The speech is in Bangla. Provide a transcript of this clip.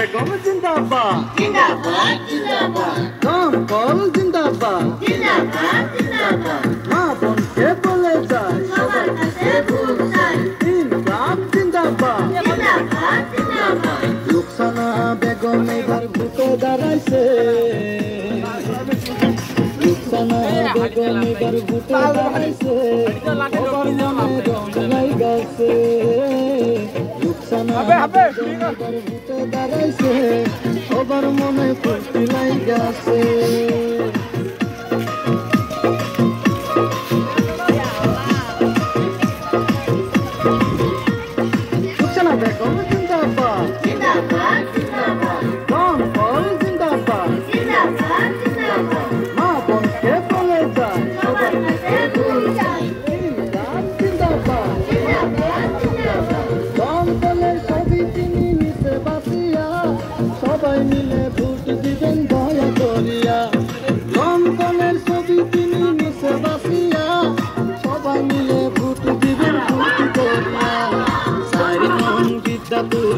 বেগম জিন্দাবাদ জিন্দাবাদ জিন্দাবাদ দমকল জিন্দাবাদ জিন্দাবাদ জিন্দাবাদ মা বোনকে বলে যায় সবার কাছে ভোট চাই ইনকাম জিন্দাবাদ জিন্দাবাদ জিন্দাবাদ রুকসানা বেগম এবার ভোটে দাঁড়াইছে রুকসানা বেগম এবার ভোটে দাঁড়াইছে সবার মনে রং লাগাইছে রুকসানা বেগম এবার ভোটে দাঁড়াইছে সবার মনে ফুর্তি লাগাইছে রুকসানা বেগম জিন্দাবাদ জিন্দাবাদ জিন্দাবাদ দমকল জিন্দাবাদ জিন্দাবাদ জিন্দাবাদ মা বোনকে বলে যায় সবার কাছে ভোট চাই ইনকাম জিন্দাবাদ জিন্দাবাদ জিন্দাবাদ দমকলের ছবি তিনি নিতে বাঁচিয়া সবাই মিলে ভোট দিবেন দয়া করিয়া দমকলের ছবি তিনি নিতে বাঁচিয়া সবাই মিলে ভোট দিবেন ভোট করিয়া সাইমন বিদ্যাপুর